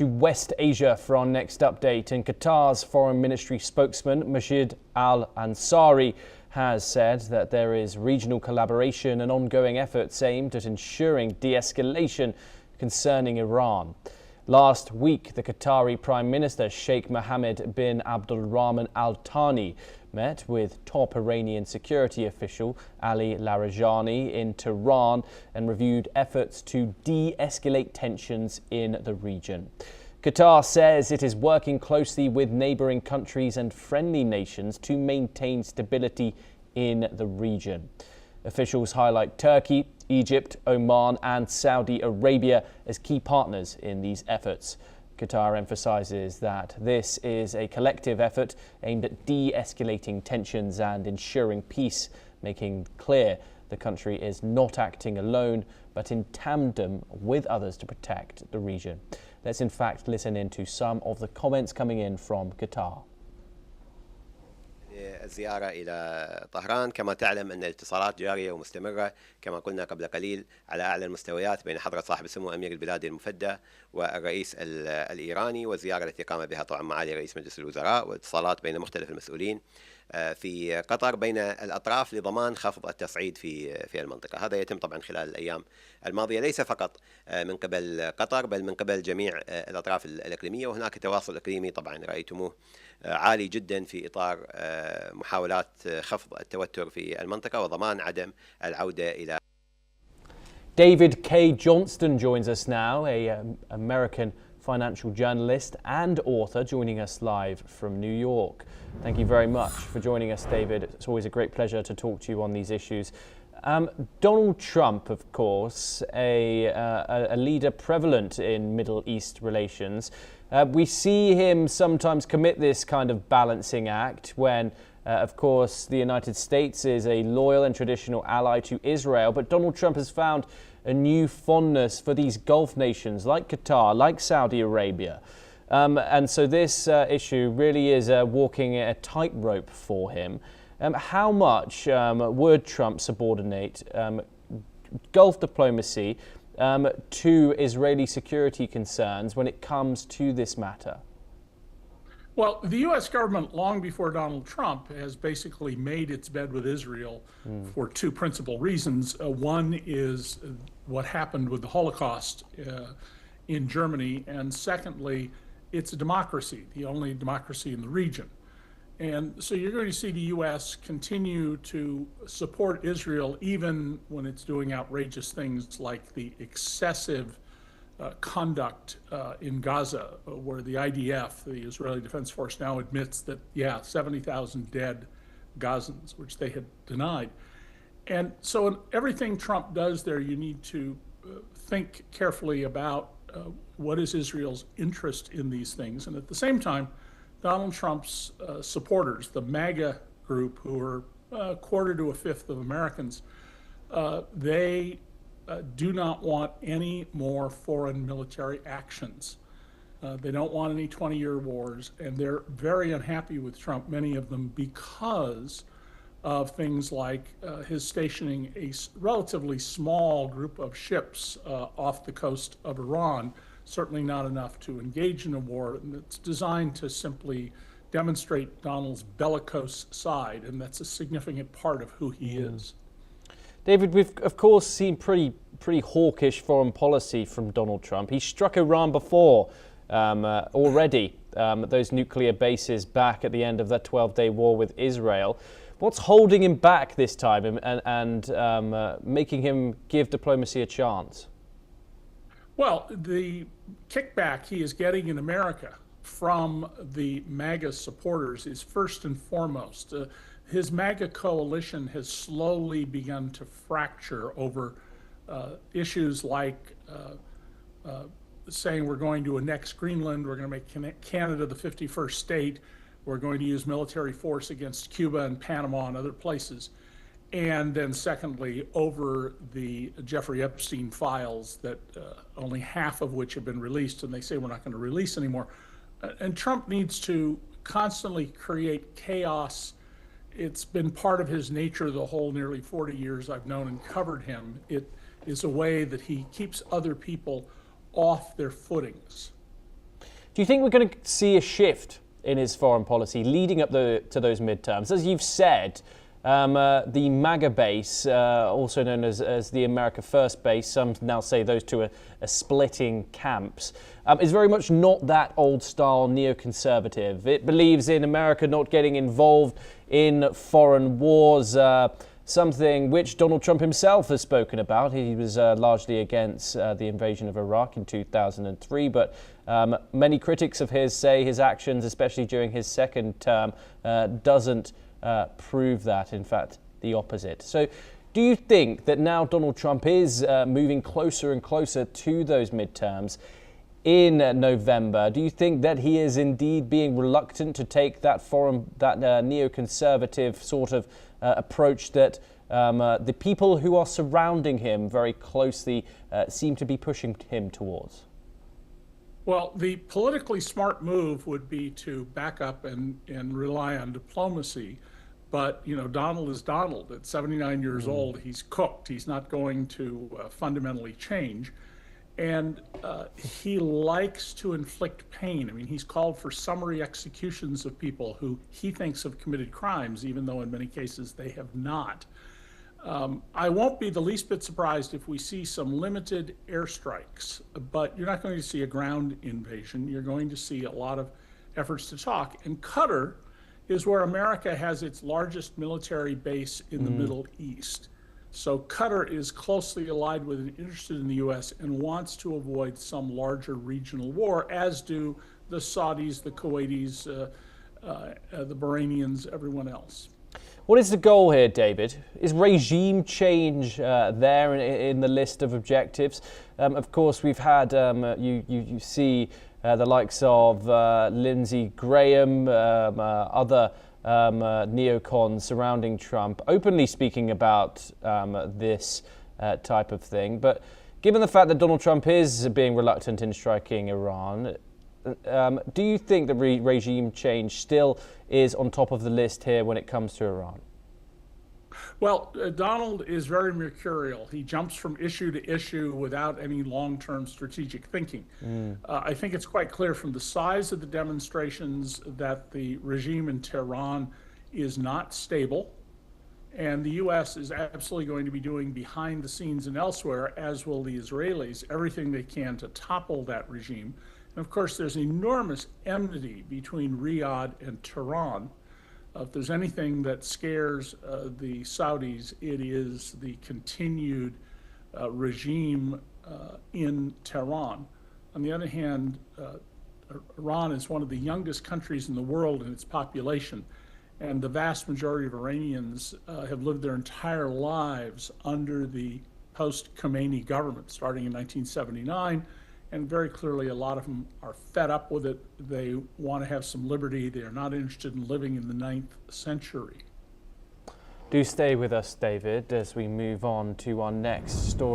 To West Asia for our next update, and Qatar's foreign ministry spokesman Majid Al-Ansari has said that there is regional collaboration and ongoing efforts aimed at ensuring de-escalation concerning Iran. Last week, the Qatari Prime Minister Sheikh Mohammed bin Abdulrahman Al Thani met with top Iranian security official Ali Larijani in Tehran and reviewed efforts to de-escalate tensions in the region. Qatar says it is working closely with neighbouring countries and friendly nations to maintain stability in the region. Officials highlight Turkey, Egypt, Oman and Saudi Arabia as key partners in these efforts. Qatar emphasises that this is a collective effort aimed at de-escalating tensions and ensuring peace, making clear the country is not acting alone but in tandem with others to protect the region. Let's in fact listen into some of the comments coming in from Qatar. الزيارة إلى طهران. كما تعلم أن الاتصالات جارية ومستمرة كما قلنا قبل قليل على أعلى المستويات بين حضرة صاحب السمو أمير البلاد المفدى والرئيس الإيراني، والزيارة التي قام بها طبعا معالي رئيس مجلس الوزراء، واتصالات بين مختلف المسؤولين في قطر بين الأطراف لضمان خفض التصعيد في المنطقة. هذا يتم طبعا خلال الأيام الماضية ليس فقط من قبل قطر بل من قبل جميع الأطراف الإقليمية، وهناك تواصل إقليمي طبعا رأيتموه عالي جدا في إطار محاولات خفض التوتر في المنطقة وضمان عدم العودة إلى. David K. Johnston joins us now, an American financial journalist and author, joining us live from New York. Thank you very much for joining us, David. It's always a great pleasure to talk to you on these issues. Donald Trump, of course, a leader prevalent in Middle East relations. We see him sometimes commit this kind of balancing act when, of course, the United States is a loyal and traditional ally to Israel. But Donald Trump has found a new fondness for these Gulf nations like Qatar, like Saudi Arabia. And so this issue really is walking a tightrope for him. How much would Trump subordinate Gulf diplomacy to Israeli security concerns when it comes to this matter? Well, the U.S. government, long before Donald Trump, has basically made its bed with Israel for two principal reasons. One is what happened with the Holocaust in Germany, and secondly, it's a democracy, the only democracy in the region. And so you're going to see the U.S. continue to support Israel even when it's doing outrageous things like the excessive conduct in Gaza, where the IDF, the Israeli Defense Force, now admits that, 70,000 dead Gazans, which they had denied. And so in everything Trump does there, you need to think carefully about what is Israel's interest in these things. And at the same time, Donald Trump's supporters, the MAGA group, who are a quarter to a fifth of Americans, they do not want any more foreign military actions. They don't want any 20-year wars, and they're very unhappy with Trump, many of them, because of things like his stationing a relatively small group of ships off the coast of Iran, certainly not enough to engage in a war, and it's designed to simply demonstrate Donald's bellicose side, and that's a significant part of who he is. David, we've of course seen pretty hawkish foreign policy from Donald Trump. He struck Iran before already, those nuclear bases back at the end of that 12-day war with Israel. What's holding him back this time and making him give diplomacy a chance? Well, the kickback he is getting in America from the MAGA supporters is first and foremost. His MAGA coalition has slowly begun to fracture over issues like saying we're going to annex Greenland, we're going to make Canada the 51st state, we're going to use military force against Cuba and Panama and other places. And then secondly, over the Jeffrey Epstein files that only half of which have been released, and they say we're not going to release anymore. And Trump needs to constantly create chaos. It's been part of his nature the whole nearly 40 years I've known and covered him. It is a way that he keeps other people off their footings. Do you think we're going to see a shift in his foreign policy leading up to those midterms? As you've said, the MAGA base, also known as the America First base, some now say those two are splitting camps, is very much not that old-style neoconservative. It believes in America not getting involved in foreign wars, something which Donald Trump himself has spoken about. He was largely against the invasion of Iraq in 2003, but many critics of his say his actions, especially during his second term, doesn't prove that, in fact, the opposite. So do you think that now Donald Trump is moving closer and closer to those midterms in November? Do you think that he is indeed being reluctant to take that neoconservative sort of approach that the people who are surrounding him very closely seem to be pushing him towards? Well, the politically smart move would be to back up and rely on diplomacy. But, you know, Donald is Donald. At 79 years old, he's cooked. He's not going to fundamentally change. And he likes to inflict pain. I mean, he's called for summary executions of people who he thinks have committed crimes, even though in many cases they have not. I won't be the least bit surprised if we see some limited airstrikes, but you're not going to see a ground invasion. You're going to see a lot of efforts to talk. And Qatar is where America has its largest military base in the Middle East. So Qatar is closely allied with and interested in the U.S. and wants to avoid some larger regional war, as do the Saudis, the Kuwaitis, the Bahrainians, everyone else. What is the goal here, David? Is regime change there in the list of objectives? Of course, we've had, you see the likes of Lindsey Graham, other neocons surrounding Trump, openly speaking about this type of thing. But given the fact that Donald Trump is being reluctant in striking Iran, do you think the regime change still is on top of the list here when it comes to Iran? Well, Donald is very mercurial. He jumps from issue to issue without any long-term strategic thinking. I think it's quite clear from the size of the demonstrations that the regime in Tehran is not stable. And the U.S. is absolutely going to be doing behind the scenes and elsewhere, as will the Israelis, everything they can to topple that regime. And of course, there's enormous enmity between Riyadh and Tehran. If there's anything that scares the Saudis, it is the continued regime in Tehran. On the other hand, Iran is one of the youngest countries in the world in its population, and the vast majority of Iranians have lived their entire lives under the post-Khomeini government, starting in 1979. And very clearly, a lot of them are fed up with it. They want to have some liberty. They are not interested in living in the 9th century. Do stay with us, David, as we move on to our next story.